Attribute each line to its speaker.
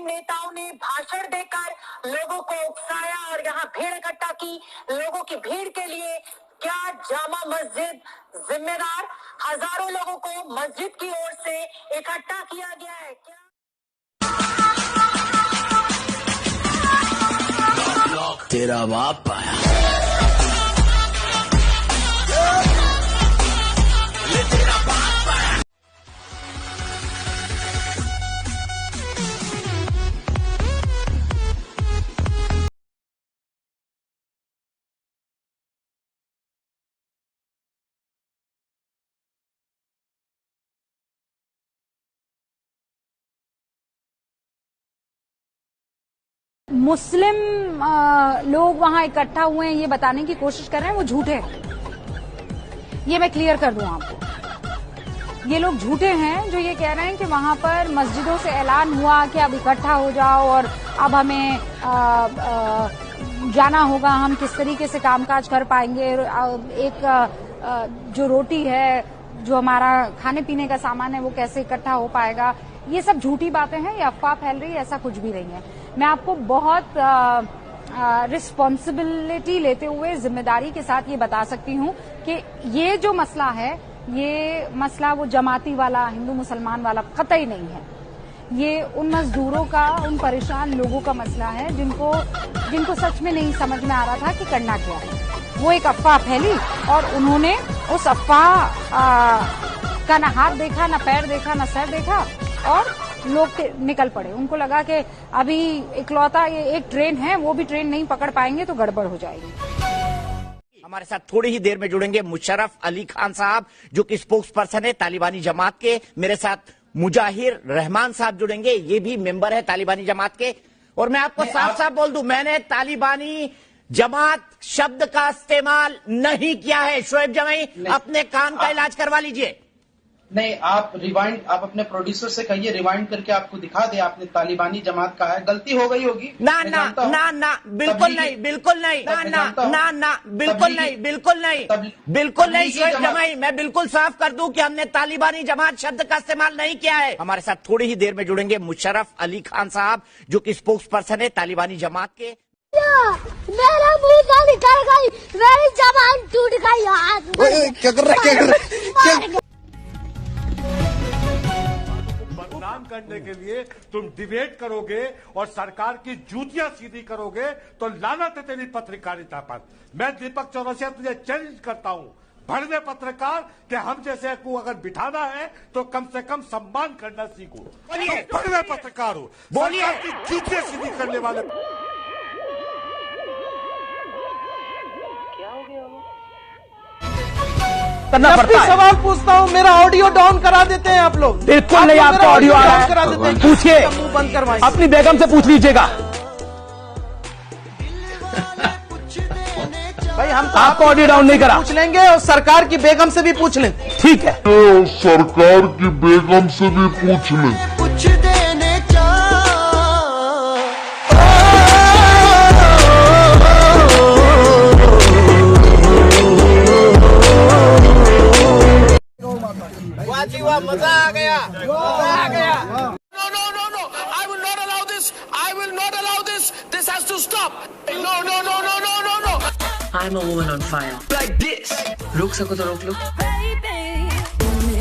Speaker 1: नेताओं ने भाषण देकर लोगों को उकसाया और यहाँ भीड़ इकट्ठा की। लोगों की भीड़ के लिए क्या जामा मस्जिद जिम्मेदार? हजारों लोगों को मस्जिद की ओर से इकट्ठा किया गया है। क्या
Speaker 2: तेरा बाप आया।
Speaker 3: मुस्लिम लोग वहां इकट्ठा हुए हैं ये बताने की कोशिश कर रहे हैं, वो झूठे हैं। ये मैं क्लियर कर दूं आपको, ये लोग झूठे हैं जो ये कह रहे हैं कि वहां पर मस्जिदों से ऐलान हुआ कि अब इकट्ठा हो जाओ और अब हमें जाना होगा, हम किस तरीके से कामकाज कर पाएंगे, एक जो रोटी है, जो हमारा खाने पीने का सामान है, वो कैसे इकट्ठा हो पाएगा। ये सब झूठी बातें हैं, ये अफवाह फैल रही है, ऐसा कुछ भी नहीं है। मैं आपको बहुत रिस्पॉन्सिबिलिटी लेते हुए जिम्मेदारी के साथ ये बता सकती हूँ कि ये जो मसला है, ये मसला वो जमाती वाला, हिंदू मुसलमान वाला कतई नहीं है। ये उन मजदूरों का, उन परेशान लोगों का मसला है जिनको सच में नहीं समझ में आ रहा था कि करना क्या है। वो एक अफवाह फैली और उन्होंने उस अफवाह का ना हाथ देखा, ना पैर देखा, ना सर देखा और लोग निकल पड़े। उनको लगा कि अभी इकलौता ये एक ट्रेन है, वो भी ट्रेन नहीं पकड़ पाएंगे तो गड़बड़ हो जाएगी।
Speaker 4: हमारे साथ थोड़ी ही देर में जुड़ेंगे मुशर्रफ अली खान साहब, जो कि स्पोक्स पर्सन है तालिबानी जमात के। मेरे साथ मुजाहिर रहमान साहब जुड़ेंगे, ये भी मेंबर है तालिबानी जमात के। और मैं आपको साफ साफ बोल दूं, मैंने तालिबानी जमात शब्द का इस्तेमाल नहीं किया है। शोएब जमाई, अपने कान का इलाज करवा लीजिए।
Speaker 5: नहीं, आप रिवाइंड, आप अपने प्रोड्यूसर से कहिए रिवाइंड करके आपको दिखा दे आपने तालिबानी जमात कहा है। गलती हो गई होगी।
Speaker 4: ना ना ना ना, बिल्कुल नहीं, बिल्कुल नहीं, ना ना ना, बिल्कुल नहीं, बिल्कुल नहीं, बिल्कुल नहीं। शोएब जमाई, मैं बिल्कुल साफ कर दूं कि हमने तालिबानी जमात शब्द का इस्तेमाल नहीं किया है। हमारे साथ थोड़ी ही देर में जुड़ेंगे मुशर्रफ अली खान साहब, जो कि स्पोक्स पर्सन है तालिबानी जमात के।
Speaker 6: मेरा मुंह का निकल गई, मेरी जबान टूट गई।
Speaker 2: क्या कर रहा है?
Speaker 7: बदनाम करने के लिए तुम डिबेट करोगे और सरकार की जूतियां सीधी करोगे तो लानत है तेरी पत्रकारिता पर। मैं दीपक चौरसिया तुझे चैलेंज करता हूं, भड़वे पत्रकार कि हम जैसे को अगर बिठाना है तो कम से कम सम्मान करना सीखो। भड़वे पत्रकार हो, बोलिए, की जूतियां सीधी करने वाले।
Speaker 8: करना पड़ता है। सवाल पूछता हूँ, मेरा ऑडियो डाउन करा देते हैं आप लोग।
Speaker 2: बिल्कुल नहीं, आपका ऑडियो आ रहा है, पूछिए,
Speaker 8: मुंह बंद करवाइए,
Speaker 2: अपनी बेगम से पूछ लीजिएगा।
Speaker 8: भाई हम तो
Speaker 2: आपको ऑडियो डाउन नहीं करा,
Speaker 8: पूछ लेंगे और सरकार की बेगम से भी पूछ लें।
Speaker 2: ठीक है,
Speaker 9: सरकार की बेगम से भी पूछ लें।
Speaker 6: कुछ देने
Speaker 4: मजा आ गया, मजा आ गया।
Speaker 10: No, no, no, no. I will not allow this. I will not allow this. This has to stop. No, no, no, no, no, no, no.
Speaker 11: I'm a woman on fire. Like this. रोक सको तो रोक लो।